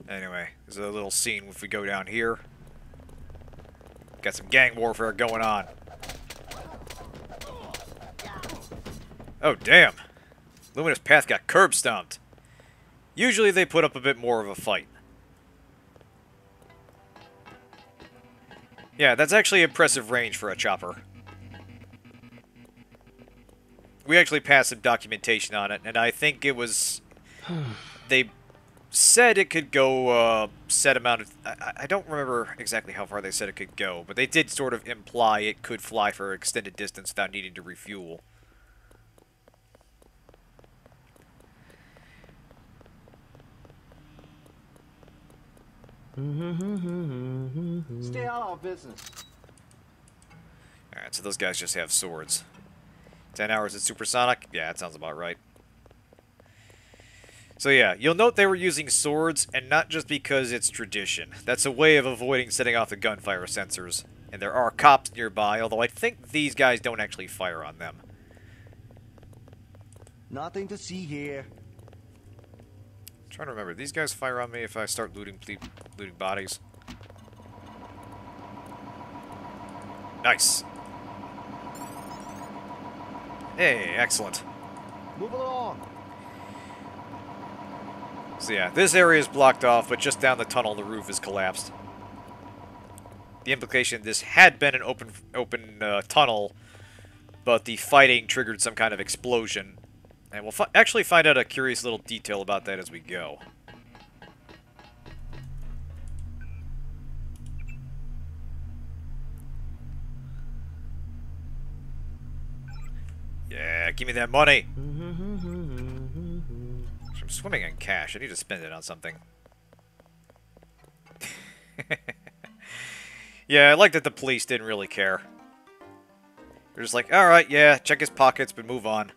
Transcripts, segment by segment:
Anyway, there's a little scene if we go down here. Got some gang warfare going on. Oh, damn. Luminous Path got curb stomped. Usually they put up a bit more of a fight. Yeah, that's actually impressive range for a chopper. We actually passed some documentation on it, and I think it was... They said it could go set amount of... I don't remember exactly how far they said it could go, but they did sort of imply it could fly for an extended distance without needing to refuel. Stay out of business. Alright, so those guys just have swords. 10 hours at supersonic? Yeah, that sounds about right. So yeah, you'll note they were using swords, and not just because it's tradition. That's a way of avoiding setting off the gunfire sensors. And there are cops nearby, although I think these guys don't actually fire on them. Nothing to see here. I'm trying to remember, these guys fire on me if I start looting bodies. Nice. Hey, excellent. Move along. So yeah, this area is blocked off, but just down the tunnel the roof is collapsed. The implication this had been an open tunnel, but the fighting triggered some kind of explosion. And we'll actually find out a curious little detail about that as we go. Yeah, give me that money! I'm swimming in cash. I need to spend it on something. Yeah, I like that the police didn't really care. They're just like, alright, yeah, check his pockets, but move on.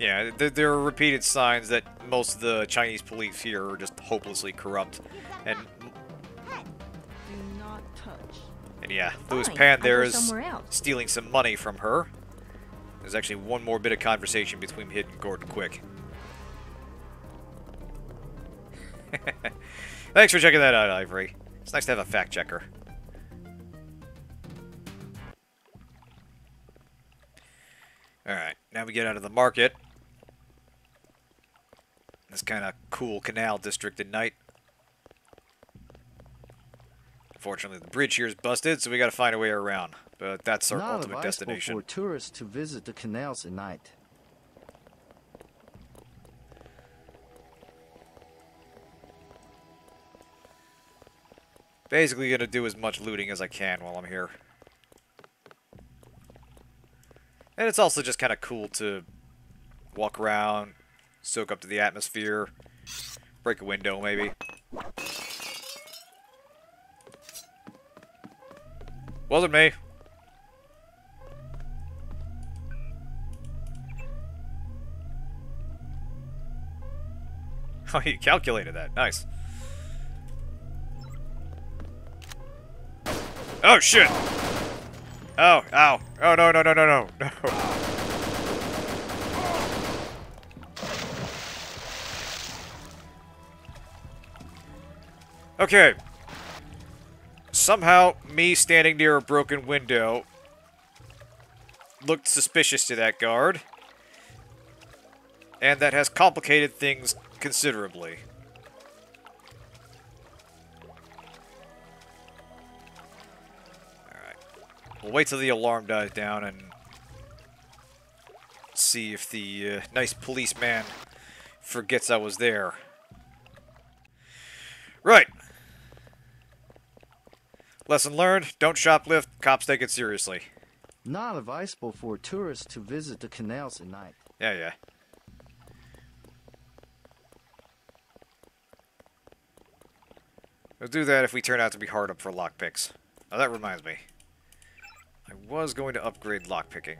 Yeah, there are repeated signs that most of the Chinese police here are just hopelessly corrupt. And yeah, Louis Pan there is stealing some money from her. There's actually one more bit of conversation between Hid and Gordon Quick. Thanks for checking that out, Ivory. It's nice to have a fact checker. Alright, now we get out of the market. This kind of cool canal district at night. Unfortunately, the bridge here is busted, so we gotta find a way around. But that's our ultimate destination. For tourists to visit the canals at night. Basically gonna do as much looting as I can while I'm here. And it's also just kind of cool to walk around, soak up to the atmosphere, break a window maybe. Wasn't me. Oh, you calculated that. Nice. Oh, shit! Oh, ow. Oh, no, no, no, no, no, no. Okay. Somehow, me standing near a broken window looked suspicious to that guard. And that has complicated things considerably. Alright. We'll wait till the alarm dies down and see if the nice policeman forgets I was there. Right. Lesson learned, don't shoplift, cops take it seriously. Not advisable for tourists to visit the canals at night. Yeah, yeah. We'll do that if we turn out to be hard up for lockpicks. Now that reminds me. I was going to upgrade lockpicking.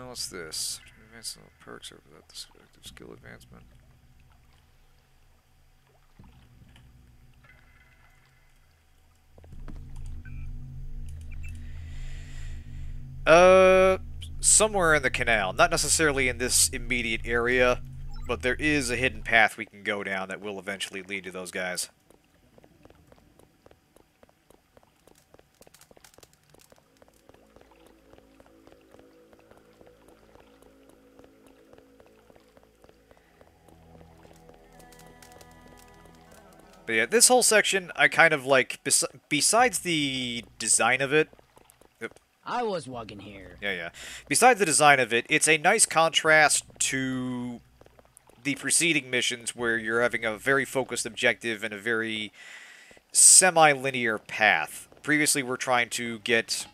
What's this? Advanced perks over that active skill advancement. Somewhere in the canal. Not necessarily in this immediate area, but there is a hidden path we can go down that will eventually lead to those guys. But yeah, this whole section, I kind of like, besides the design of it... I was walking here. Yeah. Besides the design of it, it's a nice contrast to the preceding missions where you're having a very focused objective and a very semi-linear path. Previously, we're trying to get...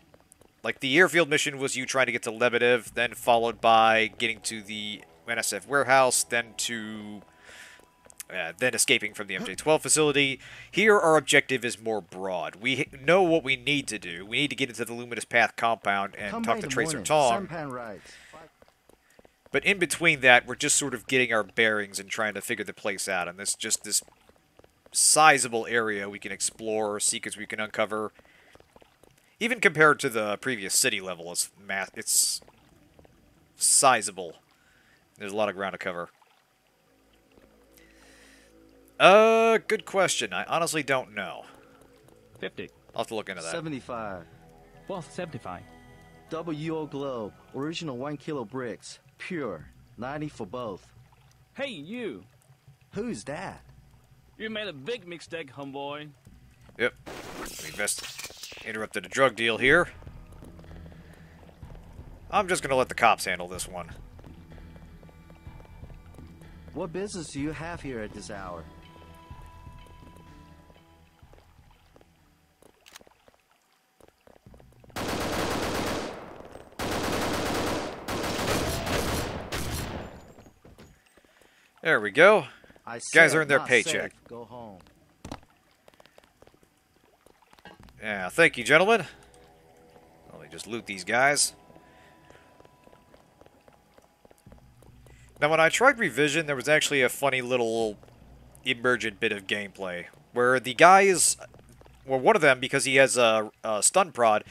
Like, the airfield mission was you trying to get to Lebedev, then followed by getting to the NSF warehouse, then to... then escaping from the MJ-12 facility. Here, our objective is more broad. We know what we need to do. We need to get into the Luminous Path compound and talk to Tracer Tong. But in between that, we're just sort of getting our bearings and trying to figure the place out. And this just this sizable area we can explore, secrets we can uncover. Even compared to the previous city level, it's sizable. There's a lot of ground to cover. Good question. I honestly don't know. 50. I'll have to look into that. 75. Both 75. WO globe. Original 1 kilo bricks. Pure. 90 for both. Hey, you! Who's that? You made a big mistake, homeboy. Yep. We best interrupted a drug deal here. I'm just gonna let the cops handle this one. What business do you have here at this hour? There we go. Guys earned their not paycheck. safe. Go home. Yeah, thank you, gentlemen. Let me just loot these guys. Now, when I tried Revision, there was actually a funny little emergent bit of gameplay where the guys, well, one of them, because he has a stun prod,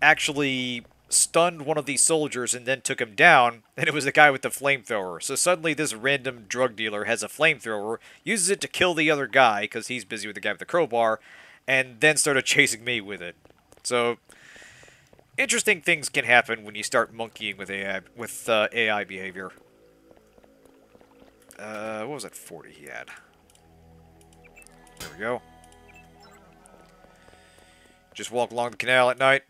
actually stunned one of these soldiers and then took him down, and it was the guy with the flamethrower. So suddenly this random drug dealer has a flamethrower, uses it to kill the other guy because he's busy with the guy with the crowbar, and then started chasing me with it. So interesting things can happen when you start monkeying with AI behavior. What was that 40 he had? There we go. Just walk along the canal at night.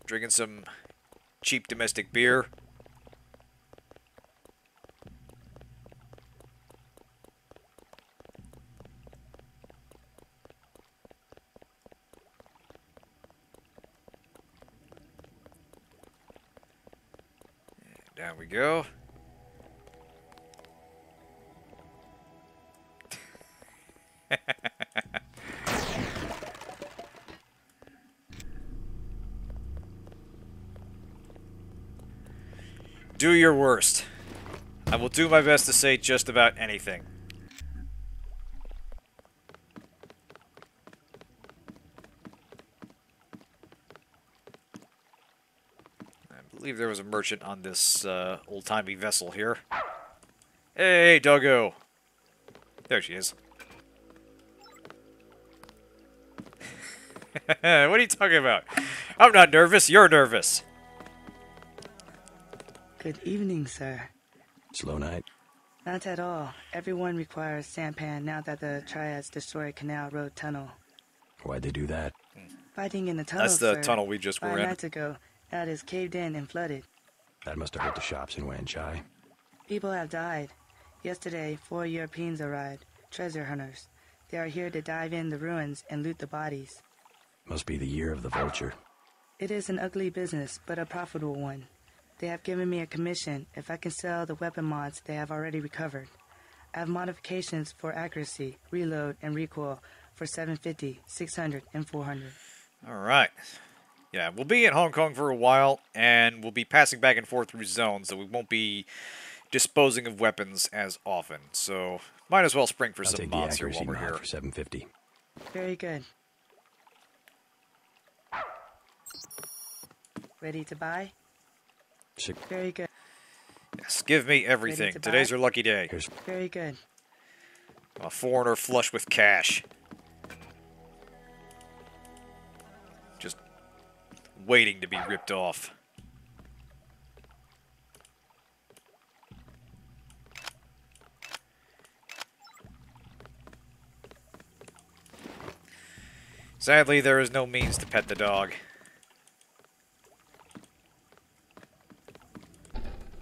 Drinking some cheap domestic beer. And down we go. Do your worst. I will do my best to say just about anything. I believe there was a merchant on this old-timey vessel here. Hey, doggo! There she is. What are you talking about? I'm not nervous, you're nervous. Good evening, sir. Slow night? Not at all. Everyone requires sampan now that the triads destroyed Canal Road Tunnel. Why'd they do that? Fighting in the tunnel, That's the sir. tunnel we just were 5 in. nights ago, that is caved in and flooded. That must have hurt the shops in Wan Chai. People have died. Yesterday, 4 Europeans arrived, treasure hunters. They are here to dive in the ruins and loot the bodies. Must be the year of the vulture. It is an ugly business, but a profitable one. They have given me a commission if I can sell the weapon mods they have already recovered. I have modifications for accuracy, reload, and recoil for 750, 600, and 400. Alright. Yeah, we'll be in Hong Kong for a while, and we'll be passing back and forth through zones, so we won't be disposing of weapons as often. So, might as well spring for I'll some take the mods here while accuracy we're mod here. for 750. Very good. Ready to buy? Sick. Very good. Yes, give me everything. to buy? Today's your lucky day. Here's Very good. A foreigner flush with cash. Just waiting to be ripped off. Sadly, there is no means to pet the dog.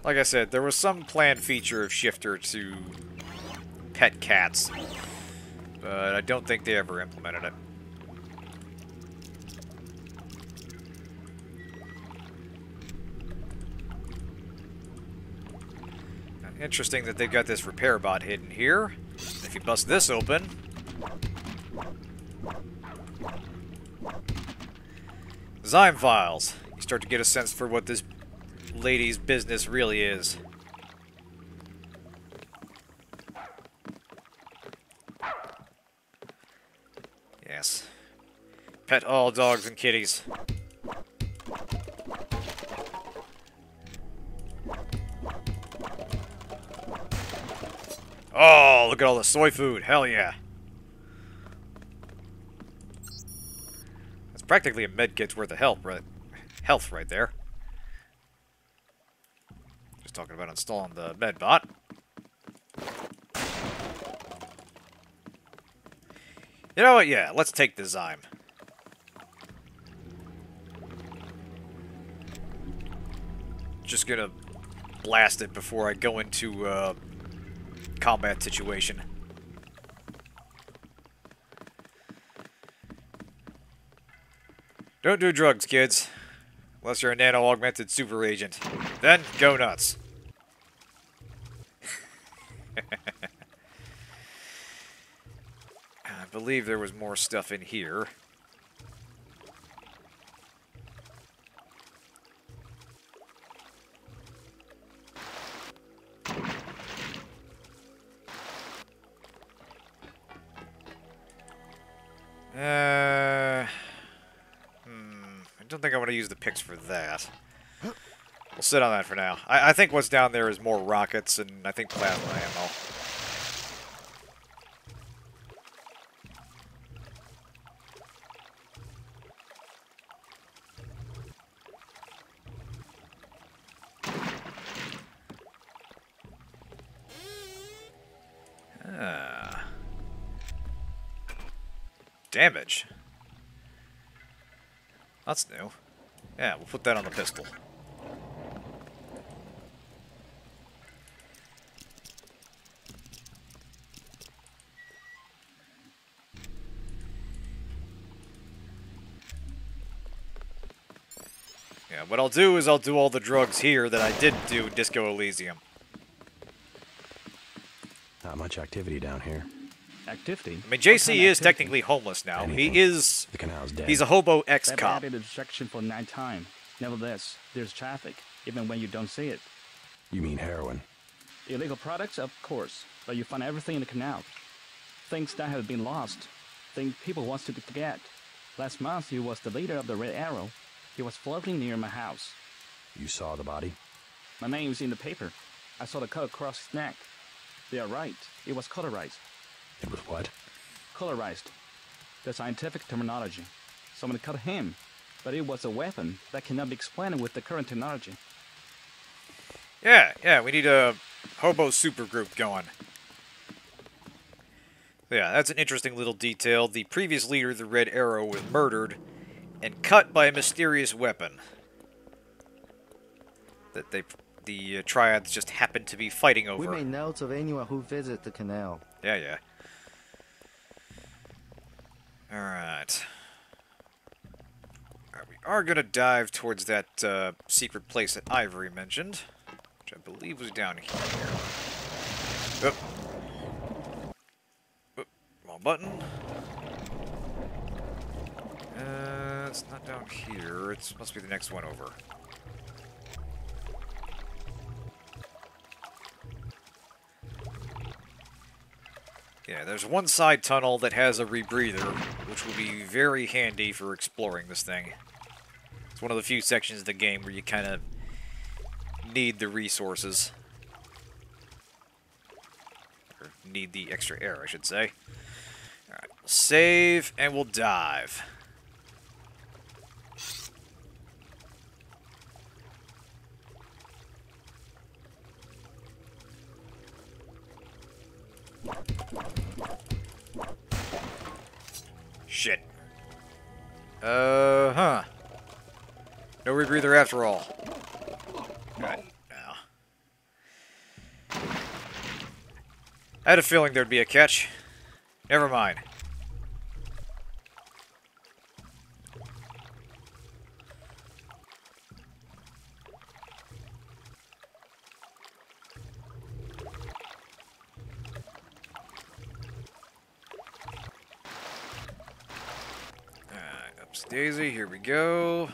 Like I said, there was some planned feature of Shifter to pet cats, but I don't think they ever implemented it. Interesting that they've got this repair bot hidden here. If you bust this open... Zyme files. You start to get a sense for what this lady's business really is. Yes. Pet all dogs and kitties. Oh, look at all the soy food. Hell yeah. That's practically a medkit's worth of health right there. Just talking about installing the medbot. You know what? Yeah, let's take the Zyme. Just gonna blast it before I go into combat situation. Don't do drugs, kids. Unless you're a nano-augmented super agent. Then, go nuts. I believe there was more stuff in here. I don't think I want to use the picks for that. We'll sit on that for now. I think what's down there is more rockets and I think plasma ammo. Damage. That's new. Yeah, we'll put that on the pistol. Yeah, what I'll do is I'll do all the drugs here that I did do in Disco Elysium. not much activity down here. Activity? I mean, JC is technically homeless now. Anything. He is... The canal's dead. He's a hobo They've ex-cop. added a distraction for nighttime. Nevertheless, there's traffic, even when you don't see it. You mean heroin? Illegal products, of course, but you find everything in the canal. Things that have been lost. Things people want to get. Last month, he was the leader of the Red Arrow. He was floating near my house. You saw the body? My name was in the paper. I saw the cut across his neck. They are right. It was colorized. It was what? Colorized. The scientific terminology. Someone cut him, but it was a weapon that cannot be explained with the current technology. Yeah, we need a hobo supergroup going. Yeah, that's an interesting little detail. The previous leader of the Red Arrow was murdered and cut by a mysterious weapon that the triads just happened to be fighting over. We made notes of anyone who visits the canal. Yeah. Alright. We are going to dive towards that secret place that Ivory mentioned, which I believe was down here. Oop. Wrong button. It's not down here. It must be the next one over. Yeah, there's one side tunnel that has a rebreather, which will be very handy for exploring this thing. It's one of the few sections of the game where you kind of need the resources. Or need the extra air, I should say. Alright, we'll save, and we'll dive. Shit. Huh. No rebreather after all. Alright, now. I had a feeling there'd be a catch. Never mind. Daisy, here we go.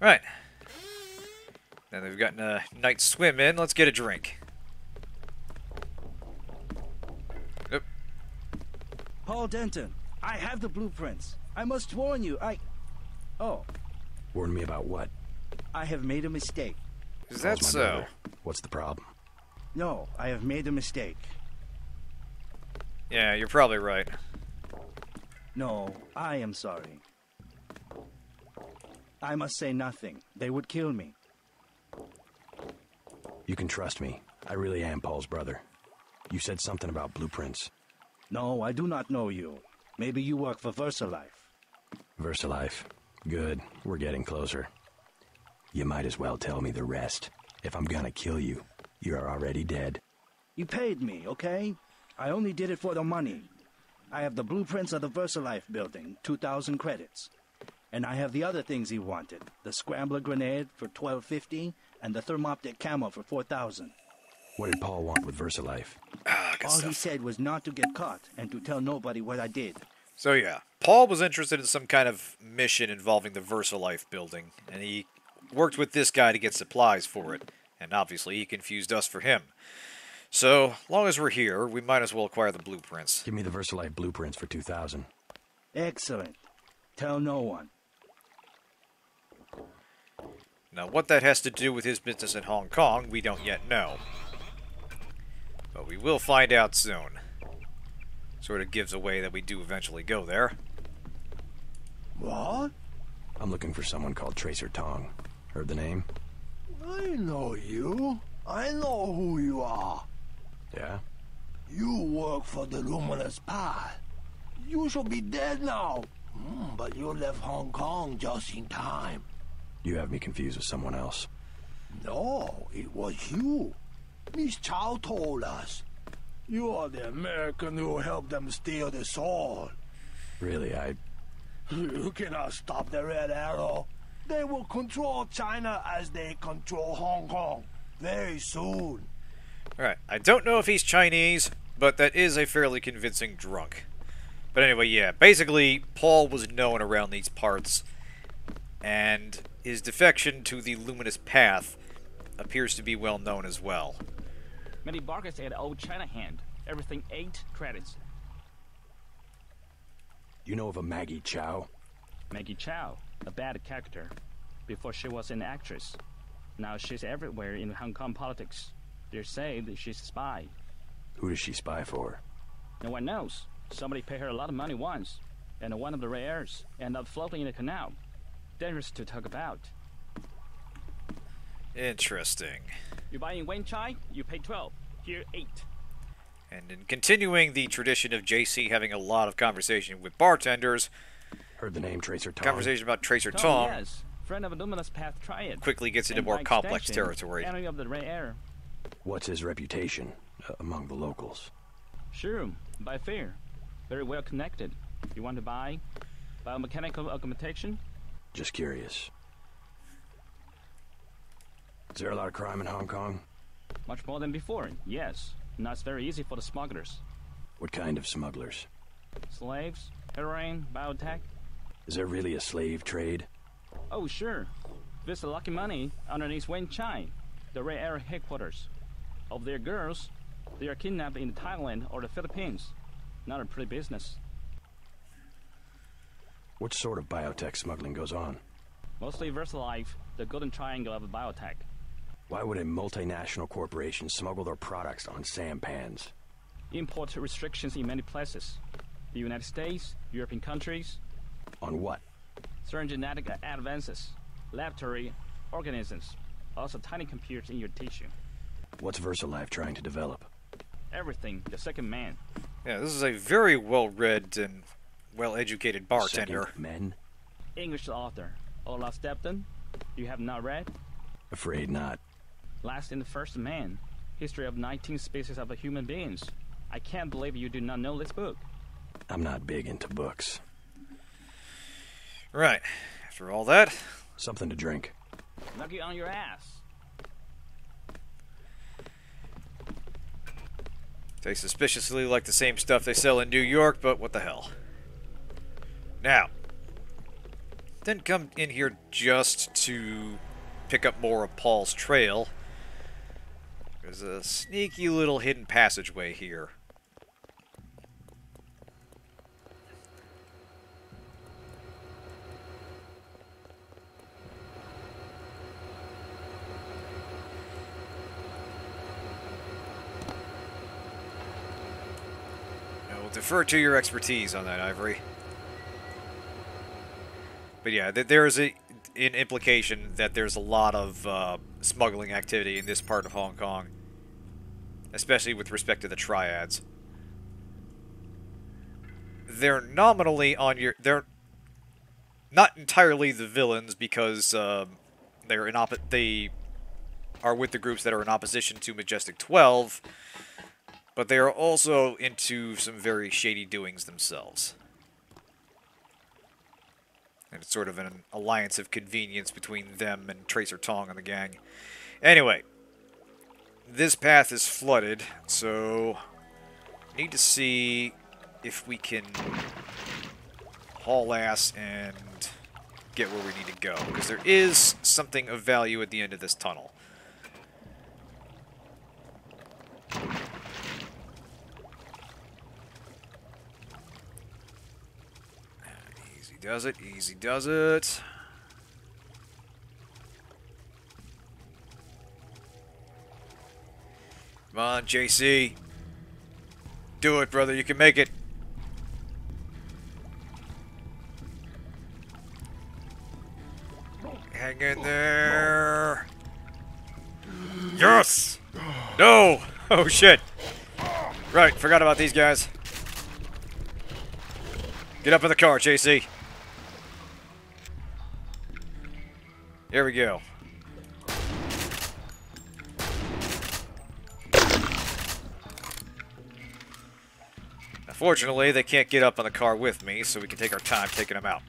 Right. Now that we've gotten a night's swim in, let's get a drink. Nope. Paul Denton, I have the blueprints. I must warn you, Oh, Warn me about what? I have made a mistake. Is that Paul's my so? brother. What's the problem? No, I have made a mistake. Yeah, you're probably right. No, I am sorry. I must say nothing. They would kill me. You can trust me. I really am Paul's brother. You said something about blueprints. No, I do not know you. Maybe you work for VersaLife. VersaLife. Good. We're getting closer. You might as well tell me the rest. If I'm gonna kill you, you're already dead. You paid me, okay? I only did it for the money. I have the blueprints of the VersaLife building, 2,000 credits. And I have the other things he wanted. The scrambler grenade for $12.50 and the thermoptic camo for $4,000. What did Paul want with VersaLife? Good All he stuff. said was not to get caught and to tell nobody what I did. So yeah, Paul was interested in some kind of mission involving the VersaLife building, and he worked with this guy to get supplies for it, and obviously he confused us for him. So, long as we're here, we might as well acquire the blueprints. Give me the VersaLife blueprints for 2,000. Excellent. Tell no one. Now, what that has to do with his business in Hong Kong, we don't yet know. But we will find out soon. Sort of gives away that we do eventually go there. What? I'm looking for someone called Tracer Tong. Heard the name? I know you. I know who you are. Yeah? You work for the Luminous Path. You should be dead now. But you left Hong Kong just in time. You have me confused with someone else. No, it was you. Miss Chow told us. You are the American who helped them steal the sword. Really, You cannot stop the Red Arrow. They will control China as they control Hong Kong very soon. Alright, I don't know if he's Chinese, but that is a fairly convincing drunk. But anyway, yeah, basically, Paul was known around these parts, and his defection to the Luminous Path appears to be well known as well. Many bargains at Old China Hand. Everything 8 credits. You know of a Maggie Chow? Maggie Chow, a bad character. Before she was an actress. Now she's everywhere in Hong Kong politics. They say that she's a spy. Who does she spy for? No one knows. Somebody paid her a lot of money once, and one of the rare airs ended up floating in the canal. Dangerous to talk about. Interesting. You buy in Wen Chai, you pay 12. Here, 8. And in continuing the tradition of JC having a lot of conversation with bartenders, Heard the name Tracer Tong. conversation about Tracer Tom, Tong yes. Friend of a Luminous Path Triad. quickly gets into And more by complex extension, territory. Enemy of the rare air. What's his reputation among the locals? Sure, by fair. Very well connected. You want to buy biomechanical augmentation? Just curious. Is there a lot of crime in Hong Kong? Much more than before, yes. Now it's very easy for the smugglers. What kind of smugglers? Slaves, heroin, biotech. Is there really a slave trade? Oh, sure. There's the lucky money underneath Wen Chai, the rare air headquarters. Of their girls, they are kidnapped in Thailand or the Philippines. Not a pretty business. What sort of biotech smuggling goes on? Mostly VersaLife, the golden triangle of biotech. Why would a multinational corporation smuggle their products on sampans? Import restrictions in many places. The United States, European countries. On what? Certain genetic advances, laboratory organisms, also tiny computers in your tissue. What's VersaLife trying to develop? Everything, the second man. Yeah, this is a very well-read and well-educated bartender. Second men? English author, Olaf Stepton. You have not read? Afraid not. Last in the First Man, history of 19 species of human beings. I can't believe you do not know this book. I'm not big into books. Right. After all that... Something to drink. Knock you on your ass. Tastes suspiciously like the same stuff they sell in New York, but what the hell. Now, didn't come in here just to pick up more of Paul's trail. There's a sneaky little hidden passageway here. I will defer to your expertise on that, Ivory. But yeah, there is an implication that there's a lot of smuggling activity in this part of Hong Kong, especially with respect to the triads. They're nominally on your... They're not entirely the villains because they are with the groups that are in opposition to Majestic 12, but they are also into some very shady doings themselves. And it's sort of an alliance of convenience between them and Tracer Tong and the gang. Anyway, this path is flooded, so need to see if we can haul ass and get where we need to go, because there is something of value at the end of this tunnel. Easy does it, easy does it. Come on, JC. Do it, brother, you can make it. Hang in there. Yes! No! Oh, shit. Right, forgot about these guys. Get up in the car, JC. Here we go. Unfortunately, they can't get up on the car with me, so we can take our time taking them out.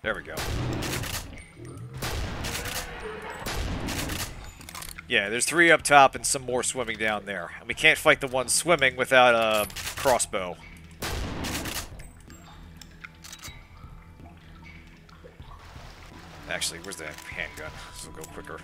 There we go. Yeah, there's 3 up top and some more swimming down there. And we can't fight the ones swimming without a crossbow. Actually, where's the handgun? This will go quicker.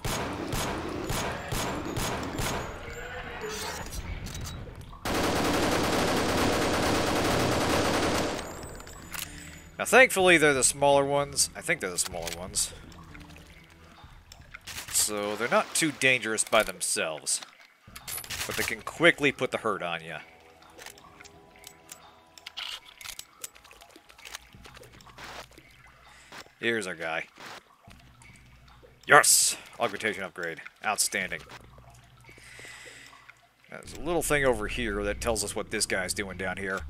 Now, thankfully, they're the smaller ones. I think they're the smaller ones. So, they're not too dangerous by themselves. But they can quickly put the hurt on you. Here's our guy. Yes! Augmentation upgrade. Outstanding. There's a little thing over here that tells us what this guy's doing down here.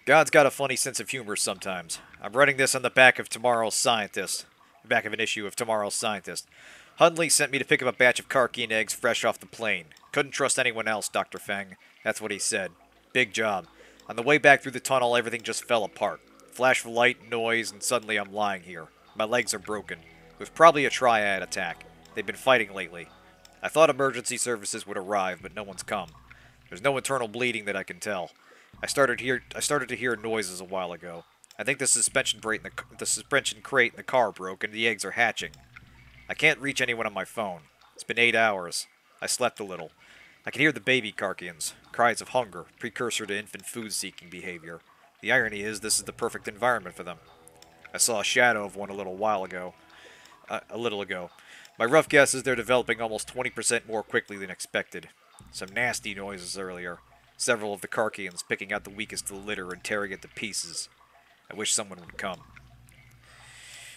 God's got a funny sense of humor sometimes. I'm writing this on the back of Tomorrow's Scientist. The back of an issue of Tomorrow's Scientist. Hundley sent me to pick up a batch of Karkeen eggs fresh off the plane. Couldn't trust anyone else, Dr. Feng. That's what he said. Big job. On the way back through the tunnel, everything just fell apart. Flash of light, noise, and suddenly I'm lying here. My legs are broken. It was probably a triad attack. They've been fighting lately. I thought emergency services would arrive, but no one's come. There's no internal bleeding that I can tell. I started to hear noises a while ago. I think the suspension crate in the car broke and the eggs are hatching. I can't reach anyone on my phone. It's been 8 hours. I slept a little. I can hear the baby Karkians, cries of hunger, precursor to infant food-seeking behavior. The irony is, this is the perfect environment for them. I saw a shadow of one a little ago. My rough guess is they're developing almost 20% more quickly than expected. Some nasty noises earlier. Several of the Karkians picking out the weakest of the litter and tearing it to pieces. I wish someone would come.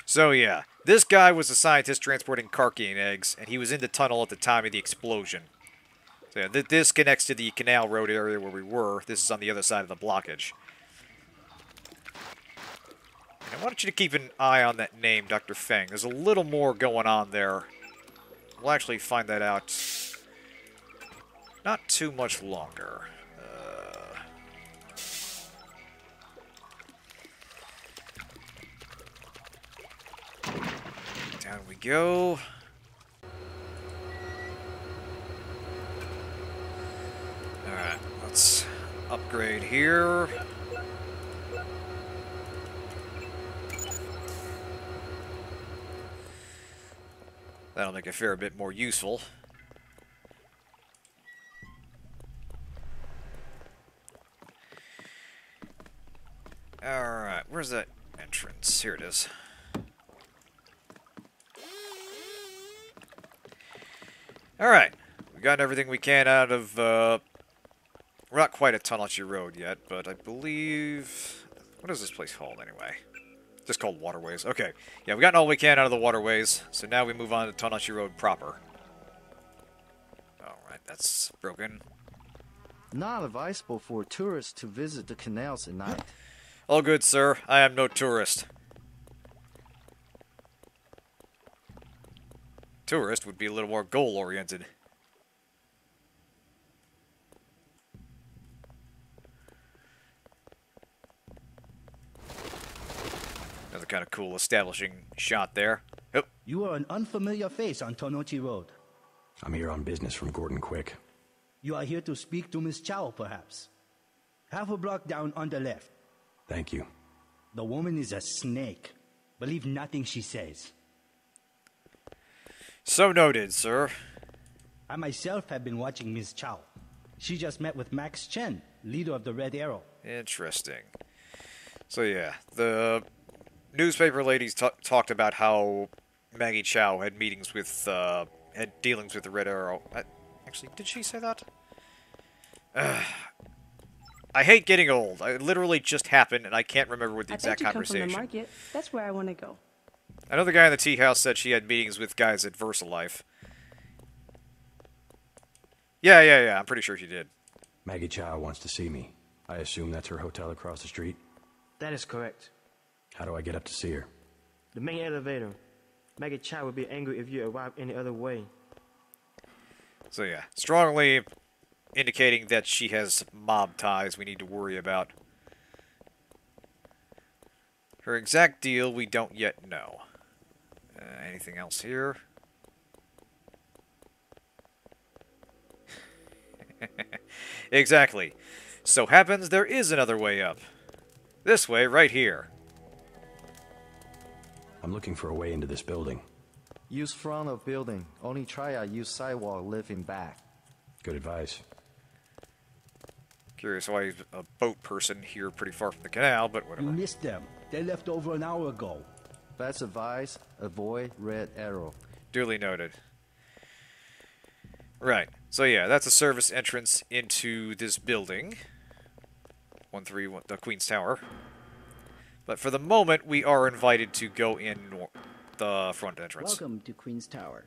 So yeah, this guy was a scientist transporting Karkian eggs, and he was in the tunnel at the time of the explosion. So yeah, this connects to the canal road area where we were. This is on the other side of the blockage. And I want you to keep an eye on that name, Dr. Feng. There's a little more going on there. We'll actually find that out not too much longer. Down we go. Alright, let's upgrade here. That'll make a fair bit more useful. Alright, where's that entrance? Here it is. Alright, we've gotten everything we can out of, we're not quite at Tonachi Road yet, but I believe... What is this place called, anyway? Just called Waterways. Okay, yeah, we've gotten all we can out of the Waterways, so now we move on to Tonachi Road proper. Alright, that's broken. Not advisable for tourists to visit the canals at night. All good, sir. I am no tourist. Tourist would be a little more goal-oriented. Another kind of cool establishing shot there. Oh. You are an unfamiliar face on Tonochi Road. I'm here on business from Gordon Quick. You are here to speak to Miss Chow, perhaps. Half a block down on the left. Thank you. The woman is a snake. Believe nothing she says. So noted, sir. I myself have been watching Miss Chow. She just met with Max Chen, leader of the Red Arrow. Interesting. So yeah, the newspaper ladies talked about how Maggie Chow had meetings with, had dealings with the Red Arrow. Actually, did she say that? I hate getting old. It literally just happened, and I can't remember what the exact conversation. I bet you come from the market. That's where I want to go. I know the guy in the tea house said she had meetings with guys at VersaLife. Yeah, I'm pretty sure she did. Maggie Chow wants to see me. I assume that's her hotel across the street? That is correct. How do I get up to see her? The main elevator. Maggie Chow would be angry if you arrive any other way. So yeah, strongly indicating that she has mob ties we need to worry about. Her exact deal we don't yet know. Anything else here? Exactly. So happens there is another way up. This way, right here. I'm looking for a way into this building. Use front of building. Only triad use sidewalk living back. Good advice. Curious why he's a boat person here pretty far from the canal, but whatever. You missed them. They left over an hour ago. Best advice, avoid Red Arrow. Duly noted. Right. So yeah, that's a service entrance into this building. 131, the Queen's Tower. But for the moment, we are invited to go in the front entrance. Welcome to Queen's Tower.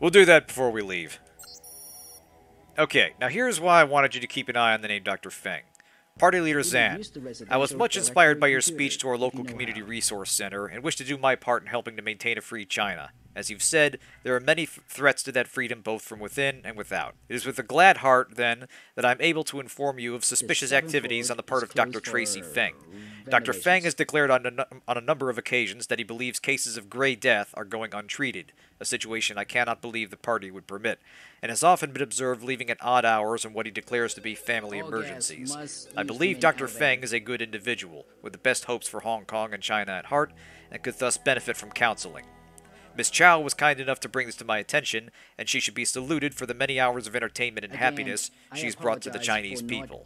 We'll do that before we leave. Okay, now here's why I wanted you to keep an eye on the name Dr. Feng. Party Leader Zan, I was much inspired by your speech to our local community resource center and wish to do my part in helping to maintain a free China. As you've said, there are many threats to that freedom both from within and without. It is with a glad heart, then, that I'm able to inform you of suspicious activities on the part of Dr. Tracy Feng. Dr. Feng has declared on a number of occasions that he believes cases of gray death are going untreated, a situation I cannot believe the party would permit, and has often been observed leaving at odd hours in what he declares to be family emergencies. I believe Dr. Feng is a good individual, with the best hopes for Hong Kong and China at heart, and could thus benefit from counseling. Miss Chow was kind enough to bring this to my attention, and she should be saluted for the many hours of entertainment and happiness she's brought to the Chinese people.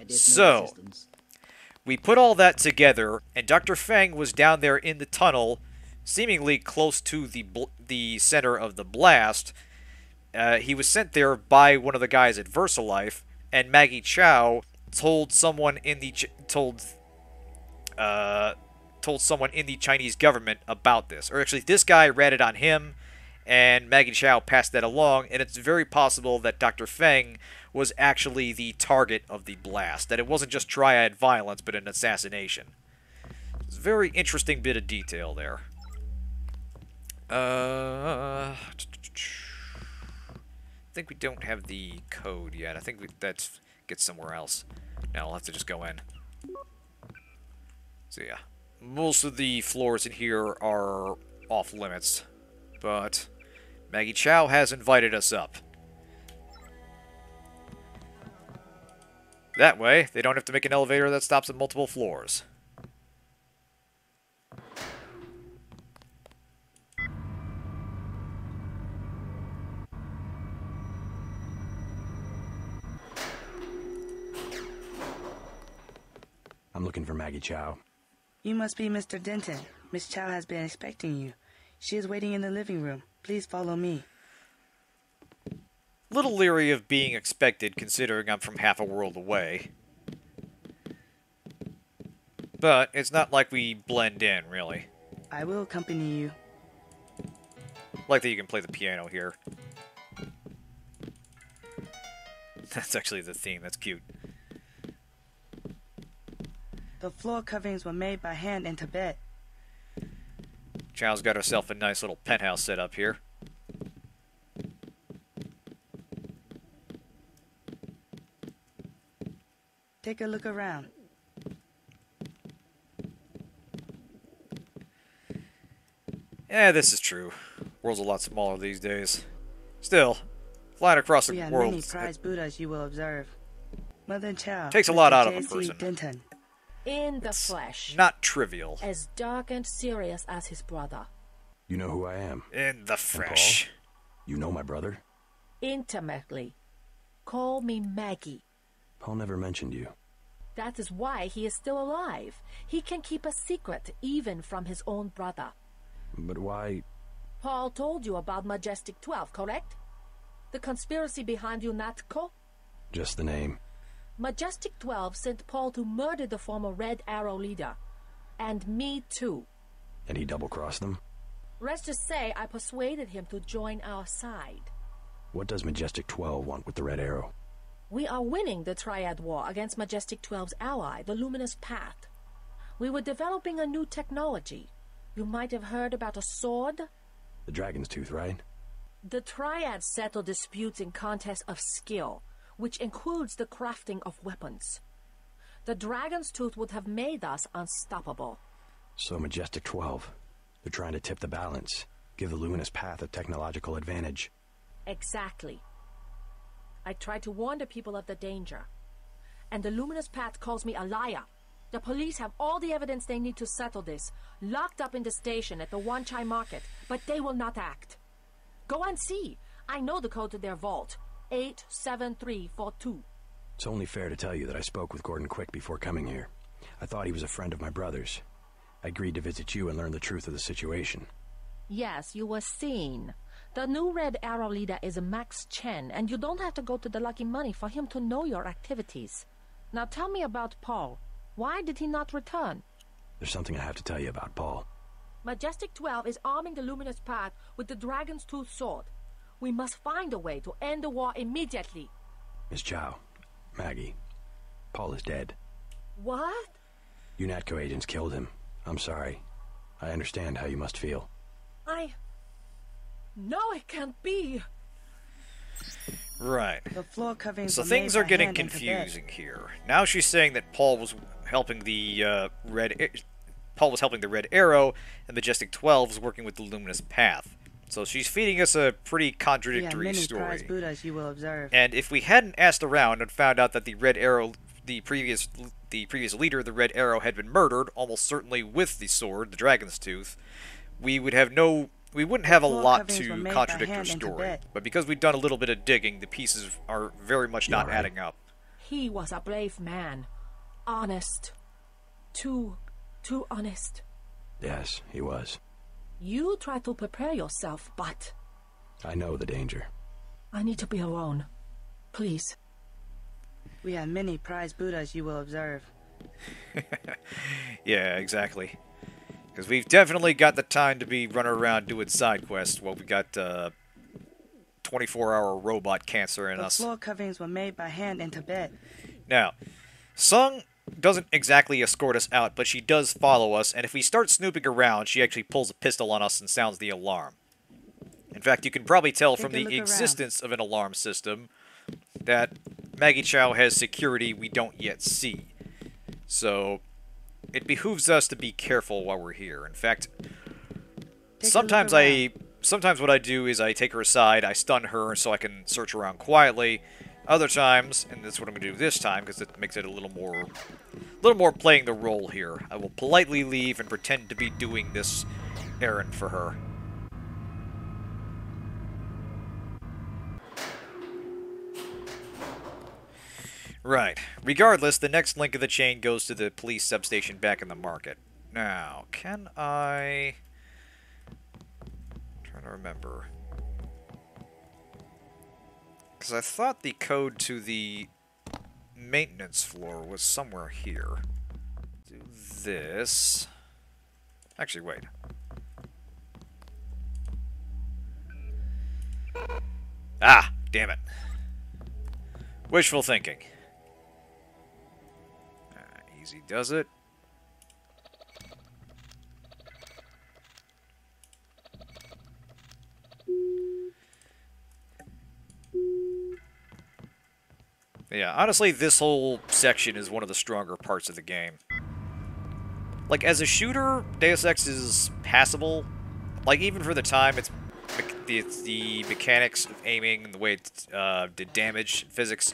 So, we put all that together, and Dr. Feng was down there in the tunnel, seemingly close to the center of the blast. He was sent there by one of the guys at VersaLife, and Maggie Chow told someone in the someone in the Chinese government about this. Or actually, this guy ratted on him, and Maggie Chow passed that along, and it's very possible that Dr. Feng was actually the target of the blast. That it wasn't just triad violence, but an assassination. It's a very interesting bit of detail there. I think we don't have the code yet. I think that gets somewhere else. Now I'll have to just go in. So yeah. Most of the floors in here are off limits, but Maggie Chow has invited us up. That way, they don't have to make an elevator that stops at multiple floors. I'm looking for Maggie Chow. You must be Mr. Denton. Miss Chow has been expecting you. She is waiting in the living room. Please follow me. Little leery of being expected, considering I'm from half a world away. But it's not like we blend in, really. I will accompany you. Like that you can play the piano here. That's actually the theme. That's cute. The floor coverings were made by hand in Tibet. Chow's got herself a nice little penthouse set up here. Take a look around. Yeah, this is true. World's a lot smaller these days. Still, flying across the We have world many prized Buddhas you will observe. Mother Chow. takes a lot out of a J.C. person. Denton. In the flesh. Not trivial. As dark and serious as his brother. You know who I am? In the fresh. Paul, you know my brother? Intimately. Call me Maggie. Paul never mentioned you. That is why he is still alive. He can keep a secret even from his own brother. But why? Paul told you about Majestic 12, correct? The conspiracy behind UNATCO? Just the name. Majestic 12 sent Paul to murder the former Red Arrow leader. And me too. And he double-crossed them? Let's just say I persuaded him to join our side. What does Majestic 12 want with the Red Arrow? We are winning the Triad War against Majestic 12's ally, the Luminous Path. We were developing a new technology. You might have heard about a sword? The Dragon's Tooth, right? The Triad settle disputes in contests of skill, which includes the crafting of weapons. The Dragon's Tooth would have made us unstoppable. So Majestic 12, they're trying to tip the balance, give the Luminous Path a technological advantage. Exactly. I tried to warn the people of the danger. And the Luminous Path calls me a liar. The police have all the evidence they need to settle this, locked up in the station at the Wan Chai Market, but they will not act. Go and see. I know the code to their vault. 87342. It's only fair to tell you that I spoke with Gordon Quick before coming here. I thought he was a friend of my brother's. I agreed to visit you and learn the truth of the situation. Yes, you were seen. The new Red Arrow leader is Max Chen, and you don't have to go to the Lucky Money for him to know your activities. Now tell me about Paul. Why did he not return? There's something I have to tell you about Paul. Majestic 12 is arming the Luminous Path with the Dragon's Tooth sword. We must find a way to end the war immediately. Miss Chow, Maggie, Paul is dead. What? UNATCO agents killed him. I'm sorry. I understand how you must feel. No, it can't be. Right. The floor coverings So were things made are by getting hand in Tibet. confusing here. Now she's saying that Paul was helping the Paul was helping the Red Arrow, and Majestic 12 was working with the Luminous Path. So she's feeding us a pretty contradictory many story. prized Buddhas you will observe. And if we hadn't asked around and found out that the Red Arrow, the previous leader of the Red Arrow, had been murdered, almost certainly with the sword, the Dragon's Tooth, we would have no we wouldn't have a Floor lot coverings were to made by contradict your hand in story. Tibet. But because we've done a little bit of digging, the pieces are very much not adding up. He was a brave man. Honest. Too honest. Yes, he was. You try to prepare yourself, but I know the danger. I need to be alone. Please. We have many prize Buddhas you will observe. Yeah, exactly. Because we've definitely got the time to be running around doing side quests while we got 24-hour robot cancer in The us. floor coverings were made by hand in Tibet. Now, Sung doesn't exactly escort us out, but she does follow us, and if we start snooping around, she actually pulls a pistol on us and sounds the alarm. In fact, you can probably tell from the existence of an alarm system that Maggie Chow has security we don't yet see. So, it behooves us to be careful while we're here. In fact, sometimes what I do is I take her aside, I stun her so I can search around quietly. Other times, and that's what I'm going to do this time because it makes it a little more playing the role here. I will politely leave and pretend to be doing this errand for her. Right. Regardless, the next link of the chain goes to the police substation back in the market. Now, can I... I'm trying to remember. Because I thought the code to the maintenance floor was somewhere here. Do this. Actually, wait. Ah! Damn it. Wishful thinking. Easy does it. Yeah, honestly, this whole section is one of the stronger parts of the game. Like, as a shooter, Deus Ex is passable. Like, even for the time, it's the mechanics of aiming and the way it did damage, physics,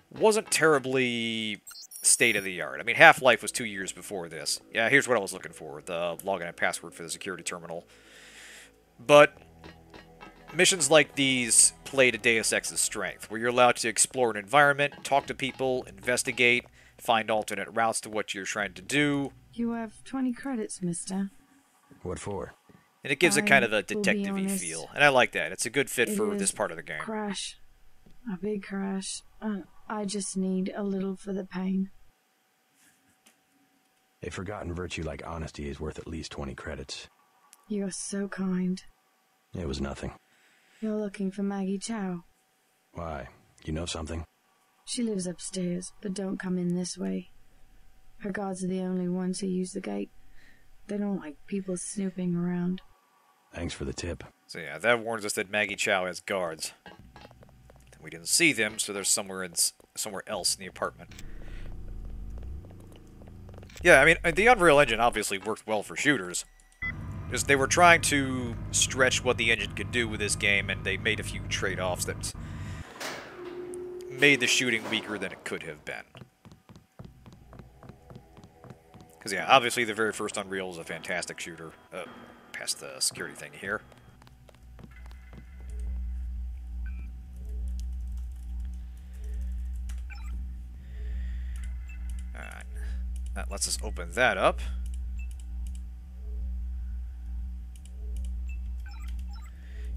wasn't terribly state-of-the-art. I mean, Half-Life was 2 years before this. Yeah, here's what I was looking for, the login and password for the security terminal. But missions like these play to Deus Ex's strength, where you're allowed to explore an environment, talk to people, investigate, find alternate routes to what you're trying to do. You have 20 credits, mister. What for? And it gives it kind of a detective-y feel. And I like that. It's a good fit for this part of the game. Crash. A big crash. I just need a little for the pain. A forgotten virtue like honesty is worth at least 20 credits. You're so kind. It was nothing. You're looking for Maggie Chow. Why? You know something? She lives upstairs, but don't come in this way. Her guards are the only ones who use the gate. They don't like people snooping around. Thanks for the tip. So yeah, that warns us that Maggie Chow has guards. We didn't see them, so they're somewhere else in the apartment. Yeah, I mean, the Unreal Engine obviously worked well for shooters. Because they were trying to stretch what the engine could do with this game, and they made a few trade-offs that made the shooting weaker than it could have been. Because, yeah, obviously the very first Unreal is a fantastic shooter. Past the security thing here. Alright. That lets us open that up.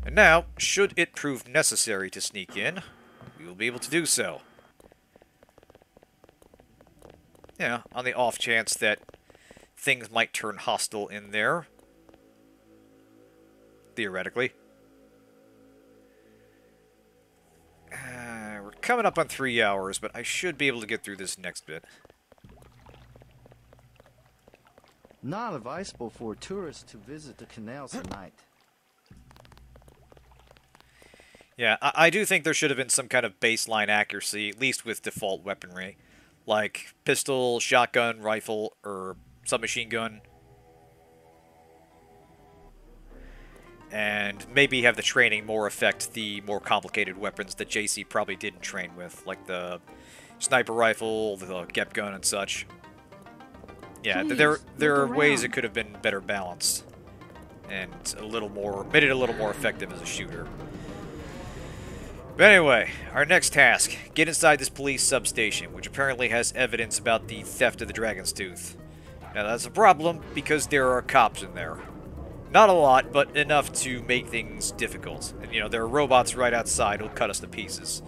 And now, should it prove necessary to sneak in, we will be able to do so. Yeah, on the off chance that things might turn hostile in there. Theoretically. We're coming up on 3 hours, but I should be able to get through this next bit. Not advisable for tourists to visit the canals at night. Yeah, I do think there should have been some kind of baseline accuracy, at least with default weaponry. Like pistol, shotgun, rifle, or submachine gun. And maybe have the training more affect the more complicated weapons that JC probably didn't train with, like the sniper rifle, the Gep gun, and such. Yeah, there are ways it could have been better balanced. and made it a little more effective as a shooter. But anyway, our next task, get inside this police substation, which apparently has evidence about the theft of the Dragon's Tooth. Now that's a problem, because there are cops in there. Not a lot, but enough to make things difficult. And, you know, there are robots right outside who'll cut us to pieces.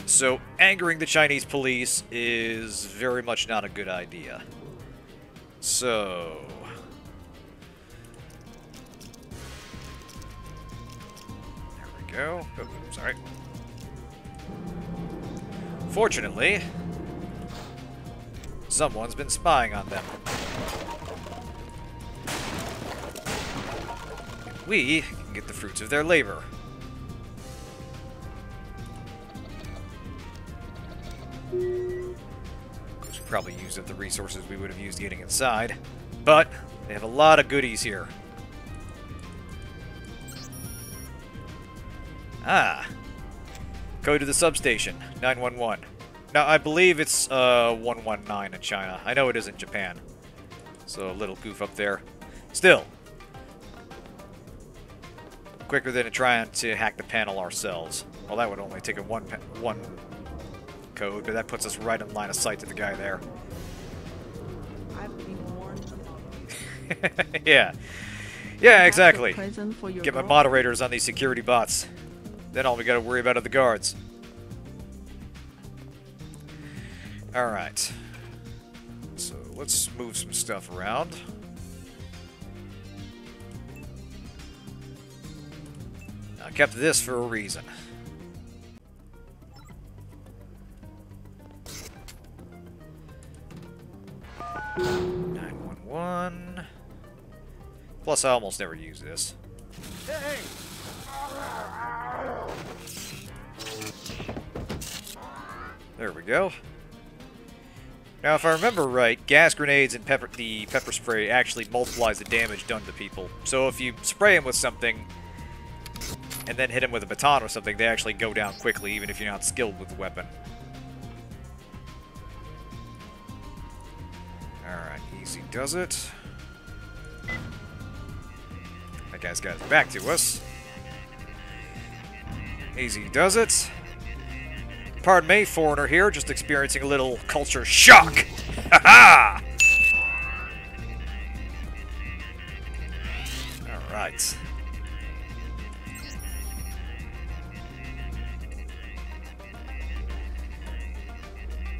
So, angering the Chinese police is very much not a good idea. So... there we go. Oh, sorry. Fortunately, someone's been spying on them. We can get the fruits of their labor. Of course, we probably used up the resources we would have used getting inside, but they have a lot of goodies here. Ah. Code to the substation, 911. Now, I believe it's 119 in China. I know it is in Japan. So, a little goof up there. Still. Quicker than trying to hack the panel ourselves. Well, that would only take a one code, but that puts us right in line of sight to the guy there. I've been warned. Yeah. Yeah, exactly. Get my moderators on these security bots. Then all we gotta worry about are the guards. Alright. So, let's move some stuff around. I kept this for a reason. (911). Plus, I almost never use this. Hey! There we go. Now, if I remember right, gas grenades and the pepper spray actually multiplies the damage done to people. So if you spray them with something and then hit them with a baton or something, they actually go down quickly, even if you're not skilled with the weapon. Alright, easy does it. That guy's got his back to us. Easy does it. Pardon me, foreigner here, just experiencing a little culture shock. Ha-ha! Alright.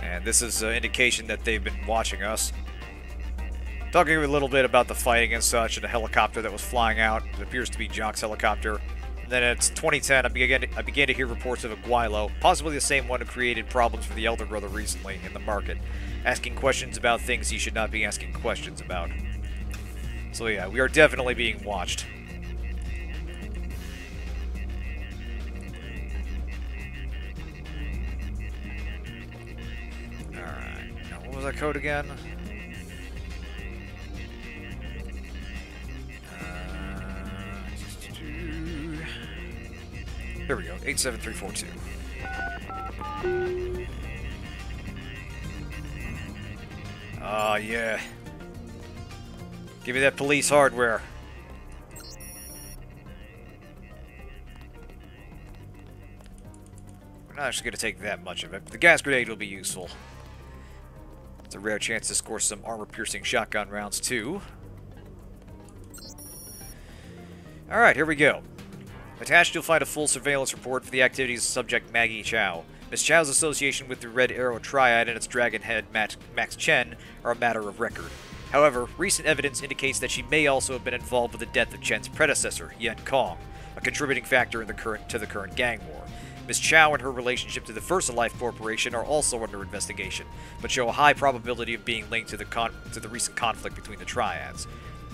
And this is an indication that they've been watching us. Talking a little bit about the fighting and such, and a helicopter that was flying out. It appears to be Jock's helicopter. And then it's 2010, I began to hear reports of a Guilo, possibly the same one who created problems for the Elder Brother recently in the market, asking questions about things he should not be asking questions about. So yeah, we are definitely being watched. Alright, now what was that code again? Here we go, 87342. Ah, yeah. Give me that police hardware. We're not actually going to take that much of it, but the gas grenade will be useful. It's a rare chance to score some armor-piercing shotgun rounds, too. Alright, here we go. Attached, you'll find a full surveillance report for the activities of subject Maggie Chow. Miss Chow's association with the Red Arrow Triad and its dragon head Max Chen are a matter of record. However, recent evidence indicates that she may also have been involved with the death of Chen's predecessor, Yen Kong, a contributing factor in the current gang war. Miss Chow and her relationship to the VersaLife Corporation are also under investigation, but show a high probability of being linked to the recent conflict between the triads.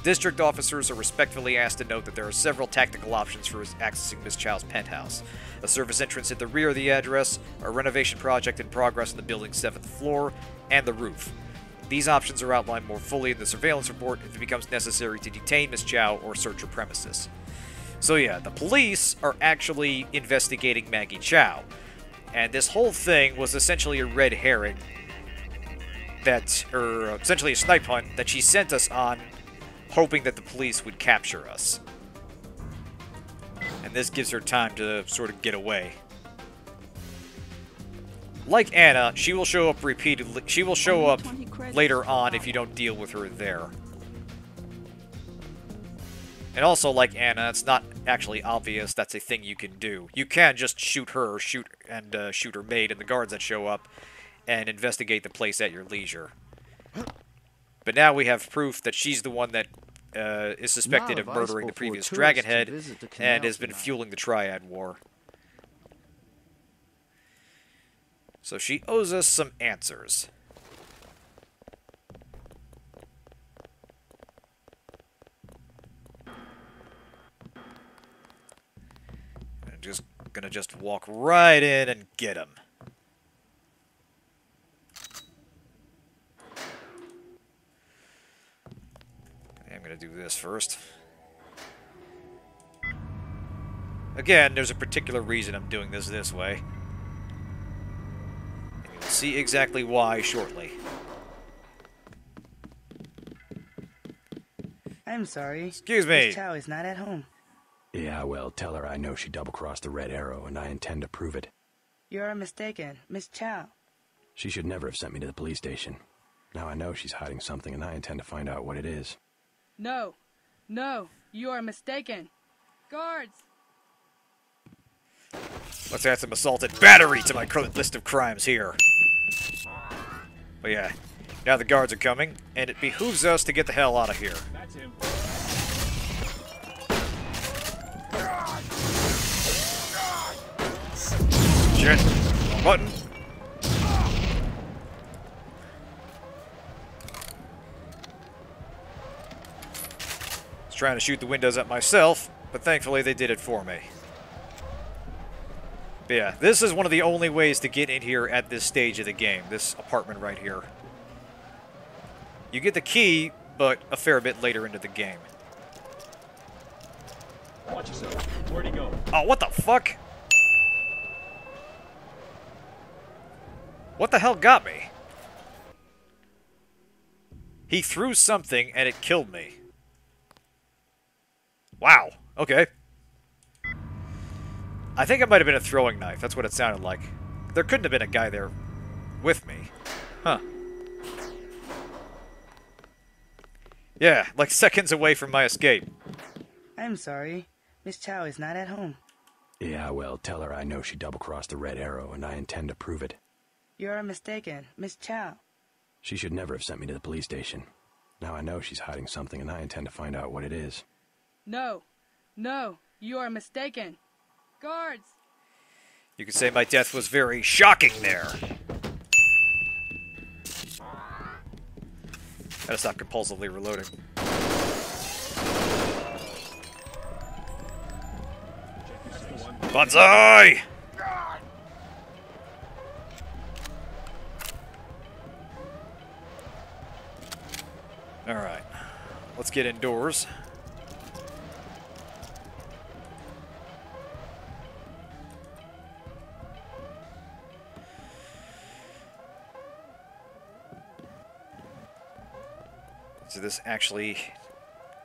District officers are respectfully asked to note that there are several tactical options for accessing Miss Chow's penthouse. A service entrance at the rear of the address, a renovation project in progress in the building's 7th floor, and the roof. These options are outlined more fully in the surveillance report if it becomes necessary to detain Miss Chow or search her premises. So yeah, the police are actually investigating Maggie Chow. And this whole thing was essentially a red herring essentially a snipe hunt that she sent us on hoping that the police would capture us. And this gives her time to sort of get away. Like Anna, she will show up repeatedly. She will show up later on if you don't deal with her there. And also, like Anna, it's not actually obvious that's a thing you can do. You can just shoot her, shoot her maid and the guards that show up, and investigate the place at your leisure. But now we have proof that she's the one that is suspected of murdering the previous Dragonhead and has been fueling the Triad War. So she owes us some answers. I'm just gonna walk right in and get him. I'm gonna do this first. Again, there's a particular reason I'm doing this way. And you'll see exactly why shortly. I'm sorry. Excuse me. Miss Chow is not at home. Yeah, well, tell her I know she double-crossed the Red Arrow, and I intend to prove it. You are mistaken. Miss Chow. She should never have sent me to the police station. Now I know she's hiding something, and I intend to find out what it is. No. No. You are mistaken. Guards! Let's add some assault and battery to my list of crimes here. But yeah, now the guards are coming, and it behooves us to get the hell out of here. That's him. Shit. Wrong button. I was trying to shoot the windows at myself, but thankfully they did it for me. But yeah, this is one of the only ways to get in here at this stage of the game, this apartment right here. You get the key, but a fair bit later into the game. Watch yourself. Where'd he go? Oh, what the fuck? What the hell got me? He threw something and it killed me. Wow. Okay. I think it might have been a throwing knife. That's what it sounded like. There couldn't have been a guy there with me. Huh. Yeah, like seconds away from my escape. I'm sorry. Miss Chow is not at home. Yeah, well, tell her I know she double-crossed the Red Arrow, and I intend to prove it. You are mistaken. Miss Chow. She should never have sent me to the police station. Now I know she's hiding something, and I intend to find out what it is. No. No. You are mistaken. Guards! You could say my death was very shocking there. Gotta stop compulsively reloading. Banzai! Alright. Let's get indoors. So this actually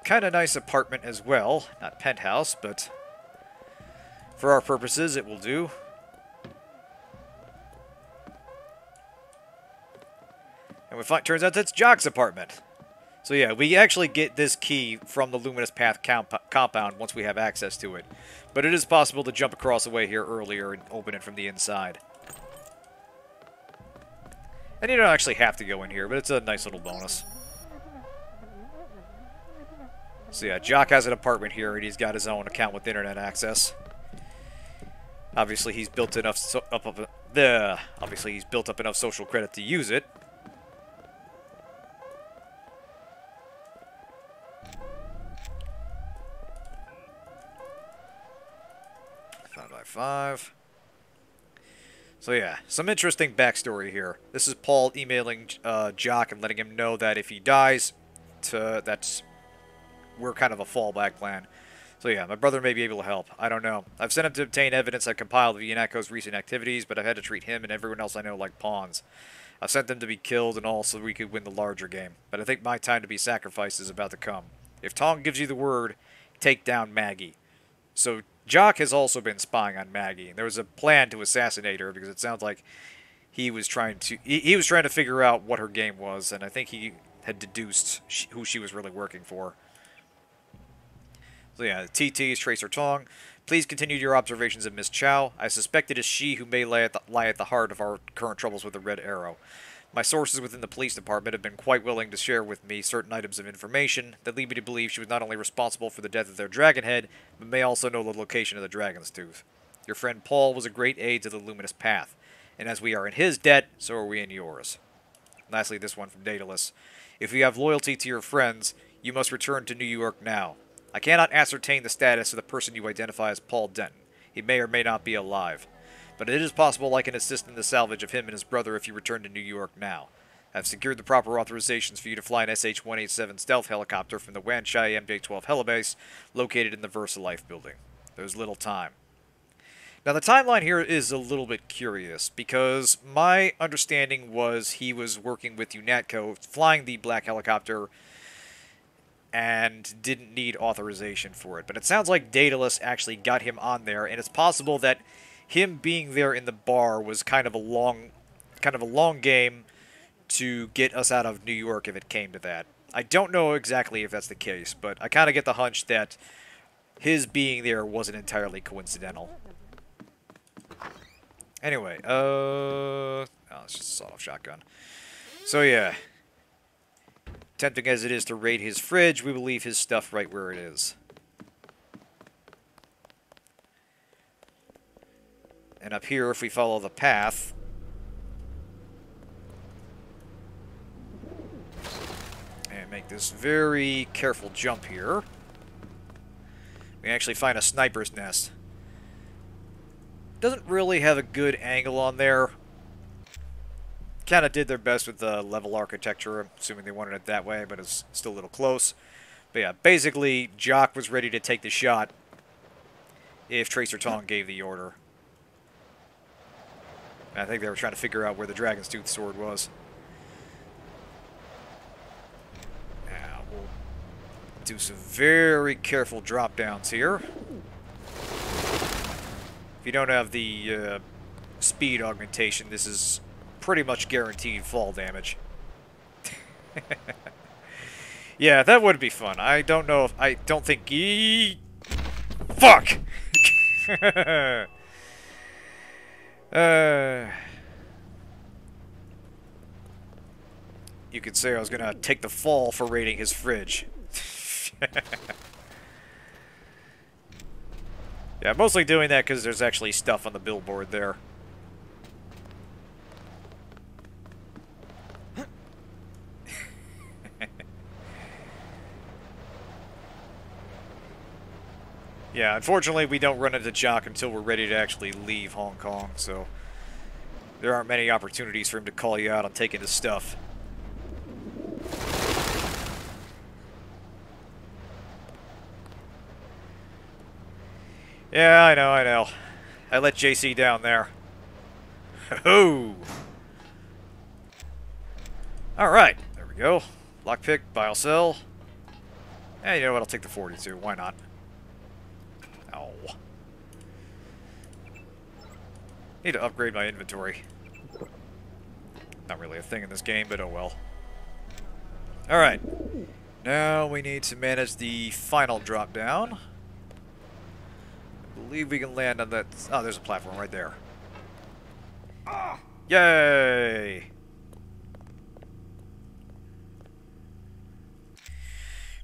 kind of nice apartment as well. Not penthouse, but for our purposes it will do. And we find, turns out that's Jock's apartment. So yeah, we actually get this key from the Luminous Path compound once we have access to it. But it is possible to jump across the way here earlier and open it from the inside. And you don't actually have to go in here, but it's a nice little bonus. So yeah, Jock has an apartment here, and he's got his own account with internet access. Obviously, he's built enough obviously he's built up enough social credit to use it. Five by five. So yeah, some interesting backstory here. This is Paul emailing Jock and letting him know that if he dies, we're kind of a fallback plan. So yeah, my brother may be able to help. I don't know. I've sent him to obtain evidence I compiled of Yanako's recent activities, but I've had to treat him and everyone else I know like pawns. I've sent them to be killed and all so we could win the larger game. But I think my time to be sacrificed is about to come. If Tong gives you the word, take down Maggie. So Jock has also been spying on Maggie, and there was a plan to assassinate her because it sounds like he was trying to figure out what her game was, and I think he had deduced who she was really working for. So yeah, TT is Tracer Tong. Please continue your observations of Miss Chow. I suspect it is she who may lie at the heart of our current troubles with the Red Arrow. My sources within the police department have been quite willing to share with me certain items of information that lead me to believe she was not only responsible for the death of their Dragonhead, but may also know the location of the Dragon's Tooth. Your friend Paul was a great aid to the Luminous Path, and as we are in his debt, so are we in yours. Lastly, this one from Daedalus. If you have loyalty to your friends, you must return to New York now. I cannot ascertain the status of the person you identify as Paul Denton. He may or may not be alive. But it is possible I can assist in the salvage of him and his brother if you return to New York now. I've secured the proper authorizations for you to fly an SH-187 stealth helicopter from the Wanchai MJ-12 helibase located in the VersaLife building. There's little time. Now the timeline here is a little bit curious because my understanding was he was working with UNATCO flying the black helicopter and didn't need authorization for it. But it sounds like Daedalus actually got him on there, and it's possible that him being there in the bar was kind of a long game to get us out of New York if it came to that. I don't know exactly if that's the case, but I kind of get the hunch that his being there wasn't entirely coincidental. Anyway, oh, it's just a sawed-off shotgun. So yeah, tempting as it is to raid his fridge, we will leave his stuff right where it is. And up here, if we follow the path, and make this very careful jump here, we actually find a sniper's nest. Doesn't really have a good angle on there. Kind of did their best with the level architecture. I'm assuming they wanted it that way, but it's still a little close. But yeah, basically, Jock was ready to take the shot if Tracer Tong gave the order. I think they were trying to figure out where the Dragon's Tooth sword was. Now, we'll do some very careful drop-downs here. If you don't have the speed augmentation, this is pretty much guaranteed fall damage. Yeah, that would be fun. I don't know if... I don't think... Fuck! You could say I was gonna take the fall for raiding his fridge. Yeah, I'm mostly doing that because there's actually stuff on the billboard there. Yeah, unfortunately we don't run into Jock until we're ready to actually leave Hong Kong, so there aren't many opportunities for him to call you out on taking his stuff. Yeah, I know. I let JC down there. Ho! Alright, there we go. Lockpick, bile cell. Hey, you know what, I'll take the 42, why not? Oh. Need to upgrade my inventory. Not really a thing in this game, but oh well. Alright. Now we need to manage the final drop down. I believe we can land on that... Oh, there's a platform right there. Yay!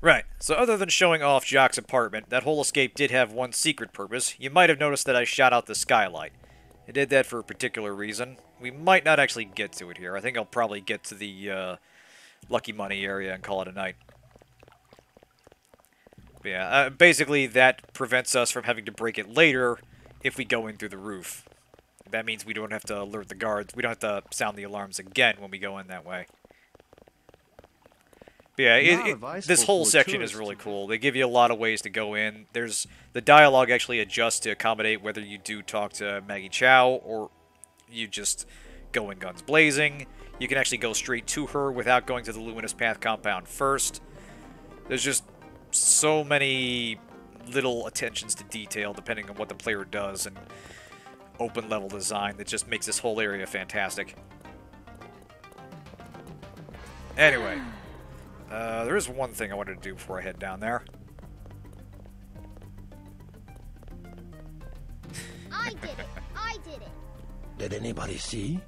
Right, so other than showing off Jock's apartment, that whole escape did have one secret purpose. You might have noticed that I shot out the skylight. I did that for a particular reason. We might not actually get to it here. I think I'll probably get to the Lucky Money area and call it a night. But yeah, basically that prevents us from having to break it later if we go in through the roof. That means we don't have to alert the guards. We don't have to sound the alarms again when we go in that way. But yeah, this whole section is really cool. They give you a lot of ways to go in. The dialogue actually adjusts to accommodate whether you do talk to Maggie Chow or you just go in guns blazing. You can actually go straight to her without going to the Luminous Path compound first. There's just so many little attentions to detail depending on what the player does, and open level design that just makes this whole area fantastic. Anyway, there is one thing I wanted to do before I head down there. I did it! I did it! Did anybody see?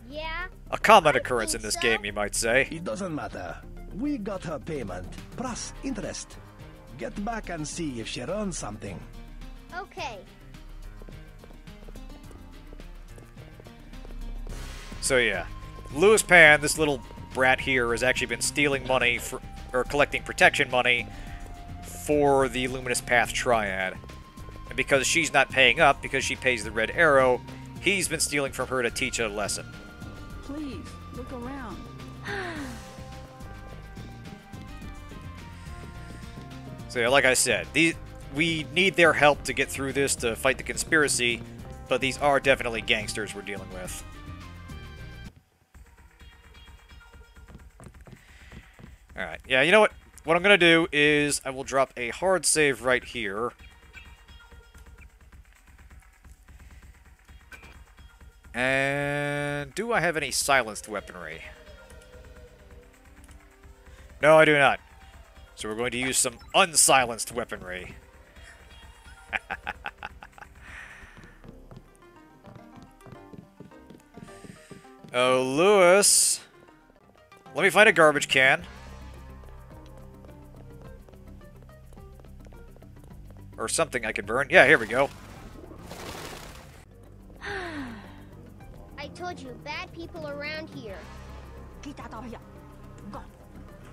Yeah? A common occurrence in this game, you might say. It doesn't matter. We got her payment, plus interest. Get back and see if she runs something. Okay. So yeah, Louis Pan, this little brat here, has actually been stealing money or collecting protection money for the Luminous Path Triad. And because she's not paying up, because she pays the red arrow, he's been stealing from her to teach her a lesson. Please, look around. So yeah, like I said, we need their help to get through this to fight the conspiracy, but these are definitely gangsters we're dealing with. Alright, yeah, you know what? What I'm going to do is I will drop a hard save right here. And do I have any silenced weaponry? No, I do not. So we're going to use some unsilenced weaponry. Oh, Lewis. Let me find a garbage can. Or something I could burn. Yeah, here we go. I told you, bad people around here.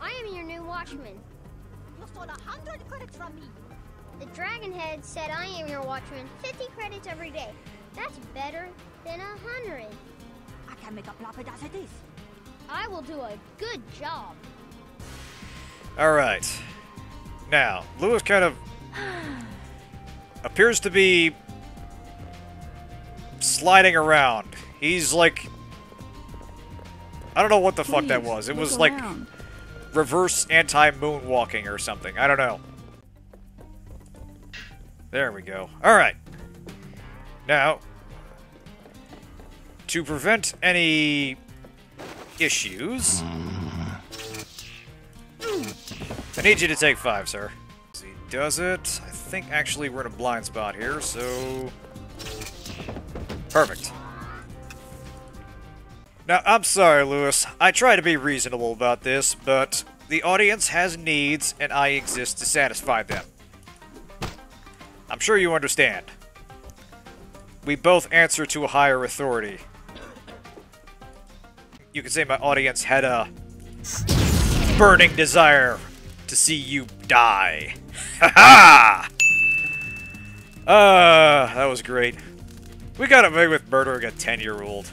I am your new watchman. You stole 100 credits from me. The Dragonhead said I am your watchman. 50 credits every day. That's better than 100. I can make a profit as it is. I will do a good job. Alright. Now, Lewis kind of appears to be sliding around. He's like... I don't know what the fuck that was. It was like reverse anti-moonwalking or something. I don't know. There we go. Alright. Now, to prevent any issues, I need you to take 5, sir. He does it. I think actually we're in a blind spot here, so... Perfect. Now, I'm sorry, Lewis. I try to be reasonable about this, but the audience has needs, and I exist to satisfy them. I'm sure you understand. We both answer to a higher authority. You could say my audience had a burning desire to see you die. Ha ha! That was great. We got away with murdering a 10-year-old.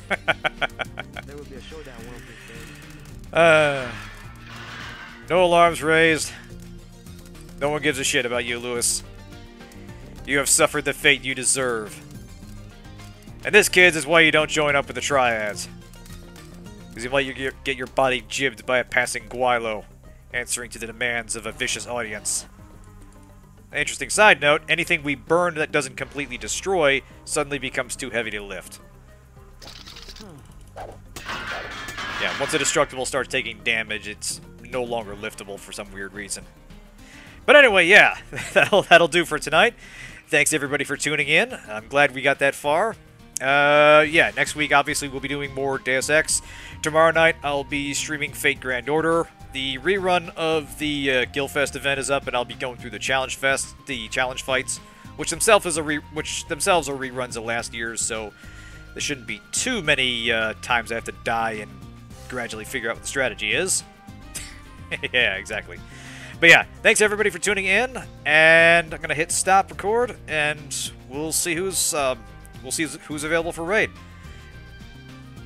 There will be a showdown one of these days. No alarms raised. No one gives a shit about you, Lewis. You have suffered the fate you deserve. And this, kids, is why you don't join up with the triads. Because you might get your body jibbed by a passing guilo, answering to the demands of a vicious audience. An interesting side note, anything we burn that doesn't completely destroy suddenly becomes too heavy to lift. Yeah, once a destructible starts taking damage, it's no longer liftable for some weird reason. But anyway, yeah, that'll do for tonight. Thanks everybody for tuning in. I'm glad we got that far. Yeah, next week obviously we'll be doing more Deus Ex. Tomorrow night I'll be streaming Fate Grand Order. The rerun of the Guildfest event is up, and I'll be going through the Challenge Fest, the challenge fights, which themselves are reruns of last year's. So there shouldn't be too many times I have to die and gradually figure out what the strategy is. Yeah, exactly. But yeah, thanks everybody for tuning in, and I'm gonna hit stop record, and we'll see who's available for raid.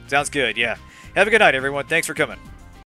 Sounds good. Yeah. Have a good night, everyone. Thanks for coming.